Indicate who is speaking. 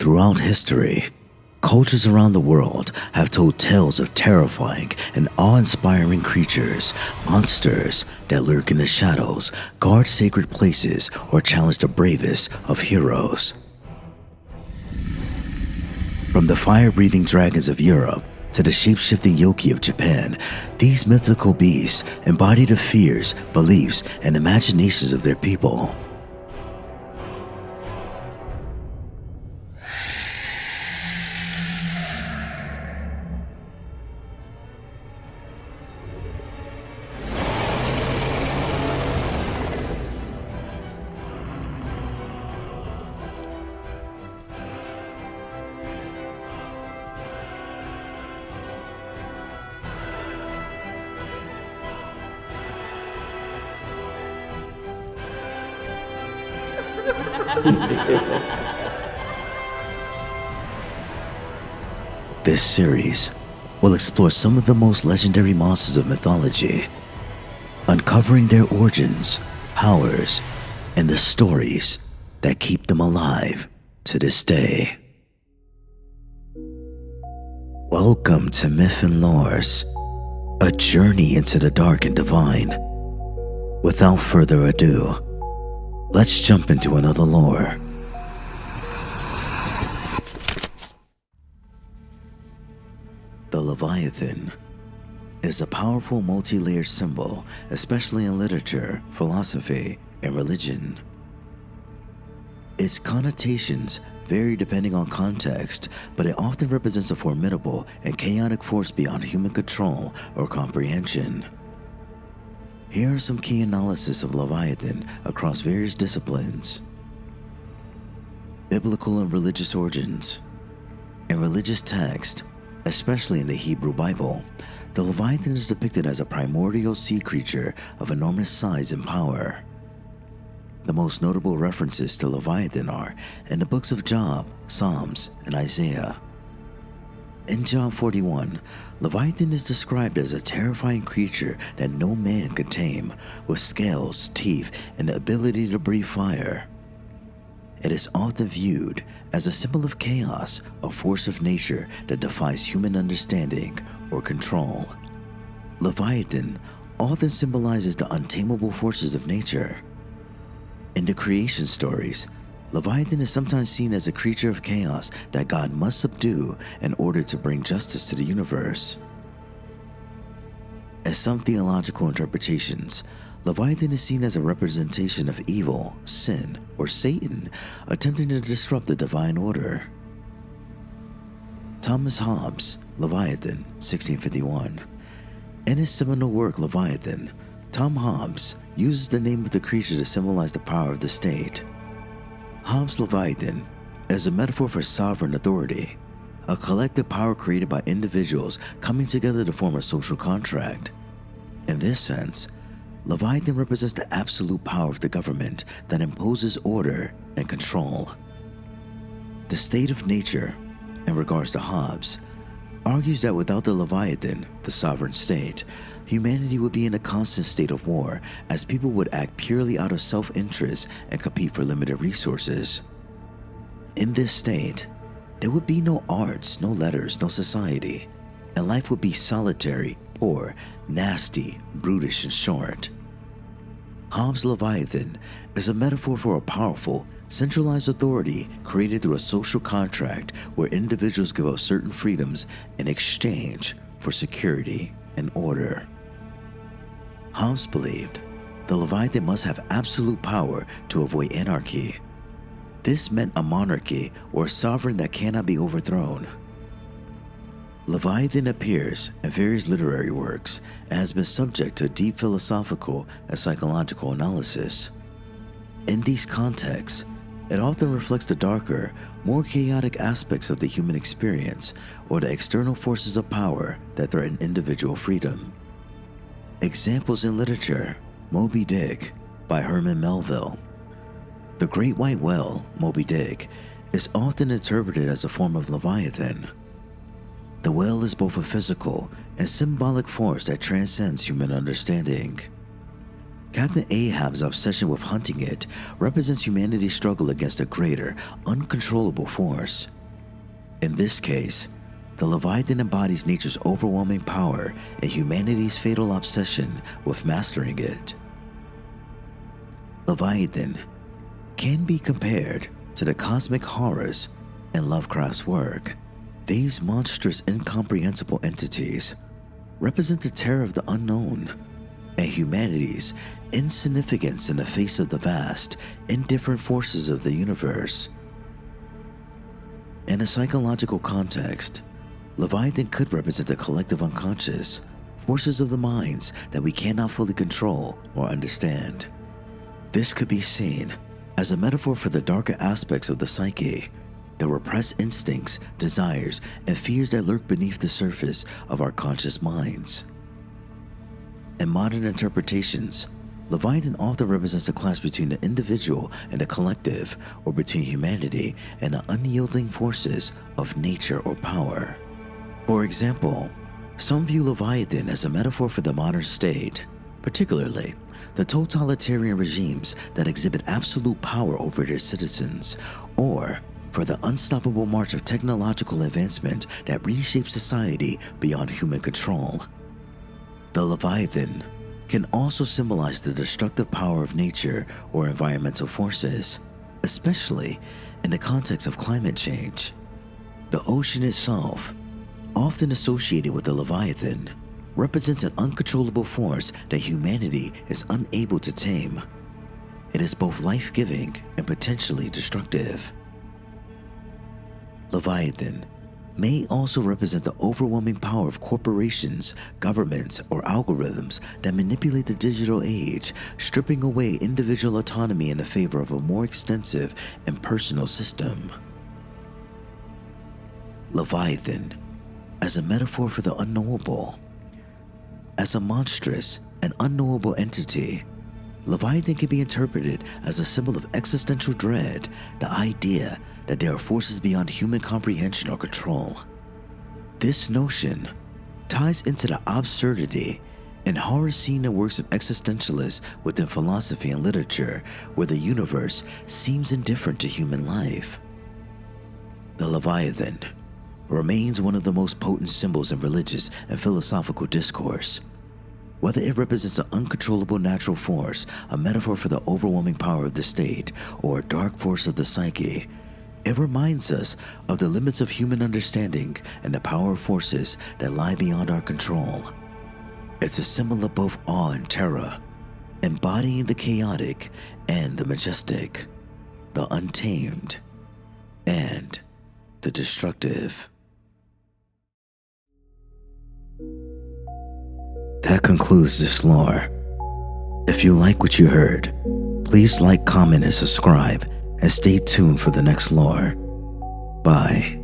Speaker 1: Throughout history, cultures around the world have told tales of terrifying and awe-inspiring creatures, monsters that lurk in the shadows, guard sacred places, or challenge the bravest of heroes. From the fire-breathing dragons of Europe to the shape-shifting yoki of Japan, these mythical beasts embody the fears, beliefs, and imaginations of their people. This series will explore some of the most legendary monsters of mythology, uncovering their origins, powers, and the stories that keep them alive to this day. Welcome to Myth and Lores, a journey into the dark and divine. Without further ado, let's jump into another lore. The Leviathan is a powerful multi-layered symbol, especially in literature, philosophy, and religion. Its connotations vary depending on context, but it often represents a formidable and chaotic force beyond human control or comprehension. Here are some key analysis of Leviathan across various disciplines. Biblical and religious origins. In religious texts, especially in the Hebrew Bible, the Leviathan is depicted as a primordial sea creature of enormous size and power. The most notable references to Leviathan are in the books of Job, Psalms, and Isaiah. In Job 41, Leviathan is described as a terrifying creature that no man could tame, with scales, teeth, and the ability to breathe fire. It is often viewed as a symbol of chaos, a force of nature that defies human understanding or control. Leviathan often symbolizes the untamable forces of nature. In the creation stories, Leviathan is sometimes seen as a creature of chaos that God must subdue in order to bring justice to the universe. As some theological interpretations, Leviathan is seen as a representation of evil, sin, or Satan attempting to disrupt the divine order. Thomas Hobbes, Leviathan, 1651. In his seminal work Leviathan, Tom Hobbes uses the name of the creature to symbolize the power of the state. Hobbes' Leviathan is a metaphor for sovereign authority, a collective power created by individuals coming together to form a social contract. In this sense, Leviathan represents the absolute power of the government that imposes order and control. The state of nature, in regards to Hobbes, argues that without the Leviathan, the sovereign state, humanity would be in a constant state of war, as people would act purely out of self-interest and compete for limited resources. In this state, there would be no arts, no letters, no society, and life would be solitary, poor, nasty, brutish, and short. Hobbes' Leviathan is a metaphor for a powerful, centralized authority created through a social contract where individuals give up certain freedoms in exchange for security and order. Hobbes believed the Leviathan must have absolute power to avoid anarchy. This meant a monarchy or a sovereign that cannot be overthrown. Leviathan appears in various literary works and has been subject to deep philosophical and psychological analysis. In these contexts, it often reflects the darker, more chaotic aspects of the human experience or the external forces of power that threaten individual freedom. Examples in literature: Moby Dick by Herman Melville. The Great White Whale, Moby Dick, is often interpreted as a form of Leviathan. The whale is both a physical and symbolic force that transcends human understanding. Captain Ahab's obsession with hunting it represents humanity's struggle against a greater, uncontrollable force. In this case, the Leviathan embodies nature's overwhelming power and humanity's fatal obsession with mastering it. Leviathan can be compared to the cosmic horrors in Lovecraft's work. These monstrous, incomprehensible entities represent the terror of the unknown and humanity's insignificance in the face of the vast, indifferent forces of the universe. In a psychological context, Leviathan could represent the collective unconscious forces of the minds that we cannot fully control or understand. This could be seen as a metaphor for the darker aspects of the psyche, the repressed instincts, desires, and fears that lurk beneath the surface of our conscious minds. In modern interpretations, Leviathan often represents the clash between the individual and the collective, or between humanity and the unyielding forces of nature or power. For example, some view Leviathan as a metaphor for the modern state, particularly the totalitarian regimes that exhibit absolute power over their citizens, or for the unstoppable march of technological advancement that reshapes society beyond human control. The Leviathan can also symbolize the destructive power of nature or environmental forces, especially in the context of climate change. The ocean itself, often associated with the Leviathan, represents an uncontrollable force that humanity is unable to tame. It is both life-giving and potentially destructive. Leviathan may also represent the overwhelming power of corporations, governments, or algorithms that manipulate the digital age, stripping away individual autonomy in favor of a more extensive and personal system. Leviathan as a metaphor for the unknowable. As a monstrous and unknowable entity, Leviathan can be interpreted as a symbol of existential dread, the idea that there are forces beyond human comprehension or control. This notion ties into the absurdity and horror seen in works of existentialists within philosophy and literature, where the universe seems indifferent to human life. The Leviathan remains one of the most potent symbols in religious and philosophical discourse. Whether it represents an uncontrollable natural force, a metaphor for the overwhelming power of the state, or a dark force of the psyche, it reminds us of the limits of human understanding and the power of forces that lie beyond our control. It's a symbol of both awe and terror, embodying the chaotic and the majestic, the untamed and the destructive. That concludes this lore. If you like what you heard, please like, comment, and subscribe, and stay tuned for the next lore. Bye.